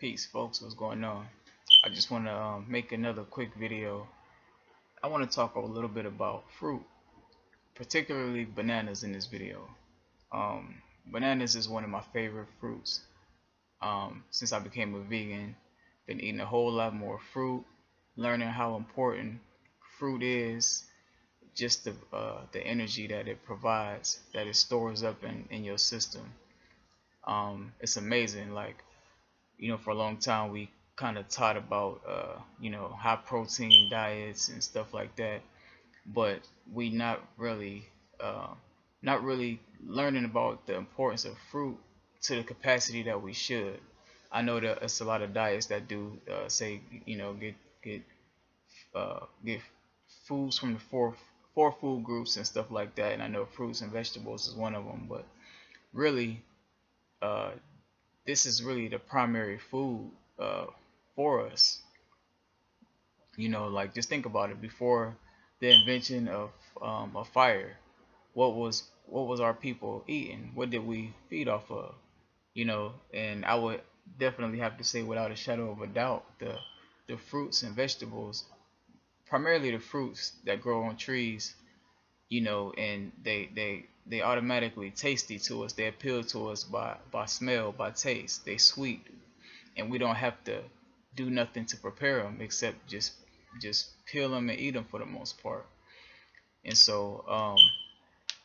Peace, folks. What's going on? I just want to make another quick video. I want to talk a little bit about fruit, particularly bananas in this video. Bananas is one of my favorite fruits. Since I became a vegan, been eating a whole lot more fruit, learning how important fruit is, just the energy that it provides, that it stores up in your system. It's amazing. Like, for a long time we kind of taught about high protein diets and stuff like that, but we uh, not really learning about the importance of fruit to the capacity that we should. I know that it's a lot of diets that do say get foods from the four food groups and stuff like that, and I know fruits and vegetables is one of them, but really uh, this is really the primary food uh, for us. Like, just think about it. Before the invention of fire, what was our people eating? What did we feed off of? And I would definitely have to say, without a shadow of a doubt, the fruits and vegetables, primarily the fruits that grow on trees. And they automatically tasty to us. They appeal to us by smell, by taste. They sweet, and we don't have to do nothing to prepare them except just peel them and eat them for the most part. And so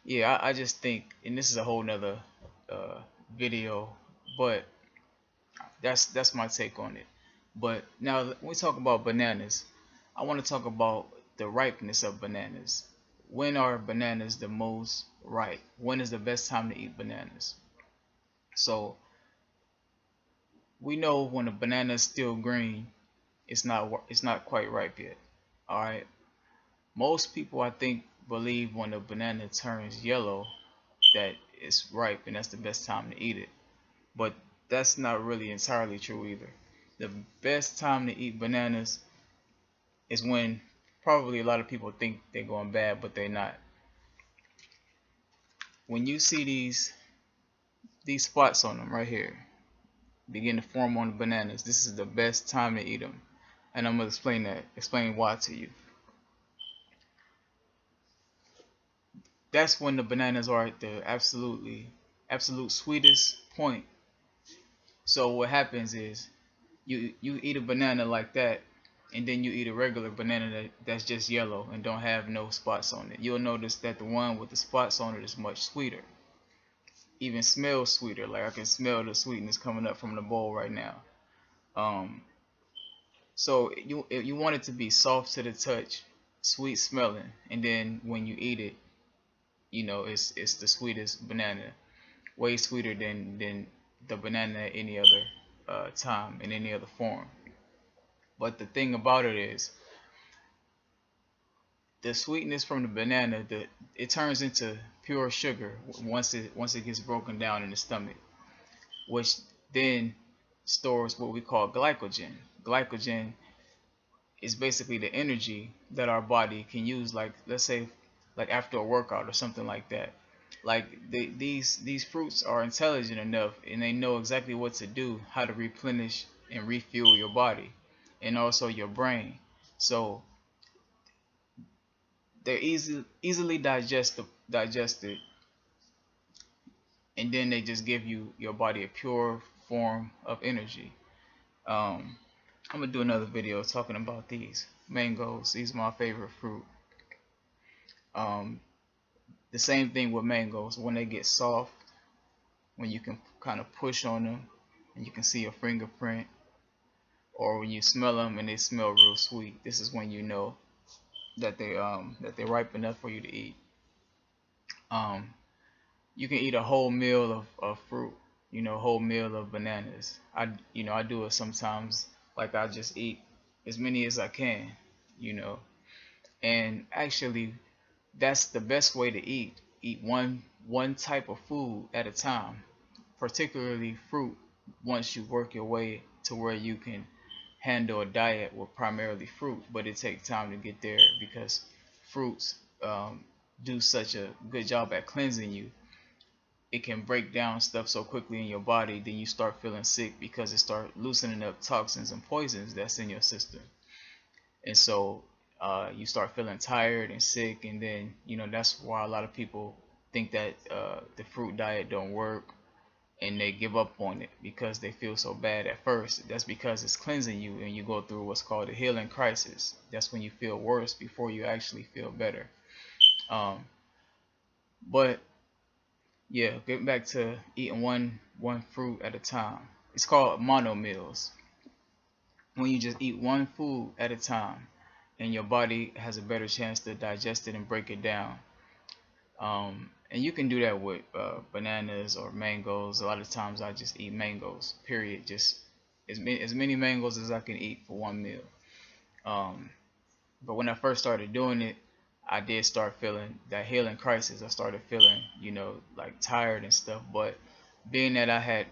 yeah, I just think, and this is a whole nother uh, video, but that's my take on it. But now when we talk about bananas, I want to talk about the ripeness of bananas. When are bananas the most ripe? When is the best time to eat bananas? So we know when a banana is still green, it's not quite ripe yet. All right. Most people, I think, believe when a banana turns yellow that it's ripe and that's the best time to eat it. But that's not really entirely true either. The best time to eat bananas is when, probably a lot of people think they're going bad, but they're not. When you see these spots on them right here begin to form on the bananas, this is the best time to eat them. And I'm going to explain why to you. That's when the bananas are at the absolute sweetest point. So what happens is you eat a banana like that, and then you eat a regular banana that's just yellow and don't have no spots on it. You'll notice that the one with the spots on it is much sweeter, even smells sweeter. Like, I can smell the sweetness coming up from the bowl right now. um so you want it to be soft to the touch, sweet smelling, and then when you eat it, it's the sweetest banana, way sweeter than the banana at any other time in any other form. But the thing about it is, the sweetness from the banana, it turns into pure sugar once it gets broken down in the stomach, which then stores what we call glycogen. Glycogen is basically the energy that our body can use, like, let's say, like after a workout or something like that. Like, these fruits are intelligent enough, and they know exactly what to do, how to replenish and refuel your body and also your brain. So they're easily digested, and then they just give your body a pure form of energy. I'm gonna do another video talking about these mangoes. These are my favorite fruit. um, the same thing with mangoes. When they get soft, when you can kind of push on them and you can see a fingerprint, or when you smell them and they smell real sweet, this is when you know that they're ripe enough for you to eat. um, you can eat a whole meal of fruit, a whole meal of bananas. I do it sometimes. Like, I just eat as many as I can, you know and actually, that's the best way to eat one type of food at a time, particularly fruit. Once you work your way to where you can handle a diet with primarily fruit, but it takes time to get there, because fruits do such a good job at cleansing you. it can break down stuff so quickly in your body, then you start feeling sick because it start loosening up toxins and poisons that's in your system. And so you start feeling tired and sick, and then that's why a lot of people think that the fruit diet don't work, and they give up on it because they feel so bad at first. That's because it's cleansing you, and you go through what's called a healing crisis. That's when you feel worse before you actually feel better. um, but yeah, getting back to eating one fruit at a time, it's called mono meals. When you just eat one food at a time, and your body has a better chance to digest it and break it down. And you can do that with bananas or mangoes. A lot of times I just eat mangoes, period. Just as many mangoes as I can eat for one meal. Um, but when I first started doing it, I did start feeling that healing crisis. I started feeling, like tired and stuff. But being that I had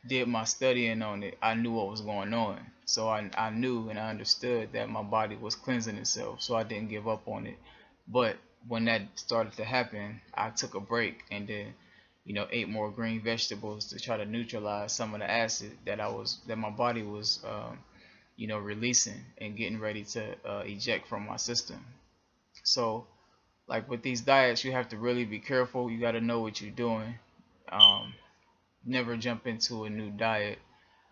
did my studying on it, I knew what was going on. So I knew and I understood that my body was cleansing itself. So I didn't give up on it. But when that started to happen, I took a break and then, ate more green vegetables to try to neutralize some of the acid that my body was, releasing and getting ready to eject from my system. So, like with these diets, you have to really be careful. You got to know what you're doing. Um, Never jump into a new diet,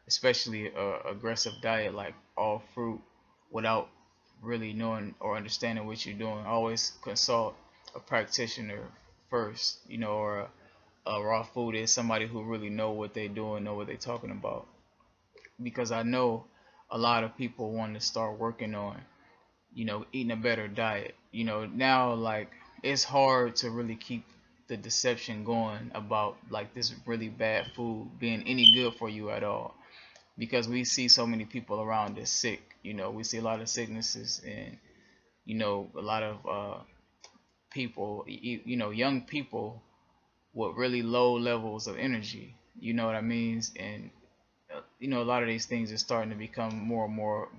especially a aggressive diet like all fruit, without really knowing or understanding what you're doing. Always consult a practitioner first, or a raw food is somebody who really know what they're doing, know what they're talking about. Because I know a lot of people want to start working on, eating a better diet. Now, like, it's hard to really keep the deception going about like this really bad food being any good for you at all, because we see so many people around us sick. We see a lot of sicknesses, and a lot of people, young people with really low levels of energy. You know what I mean? And a lot of these things are starting to become more and more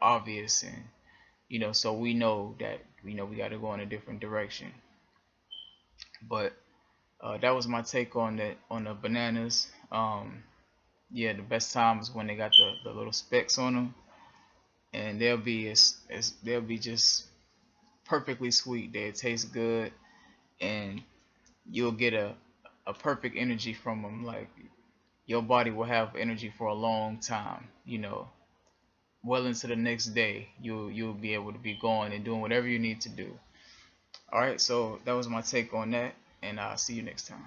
obvious, and so we know that we got to go in a different direction. But that was my take on that, on the bananas. Yeah, the best time is when they got the little specks on them, and they'll be they'll be just perfectly sweet. They taste good, and you'll get a perfect energy from them. Like, your body will have energy for a long time. Well into the next day, you'll be able to be going and doing whatever you need to do. All right, so that was my take on that, and I'll see you next time.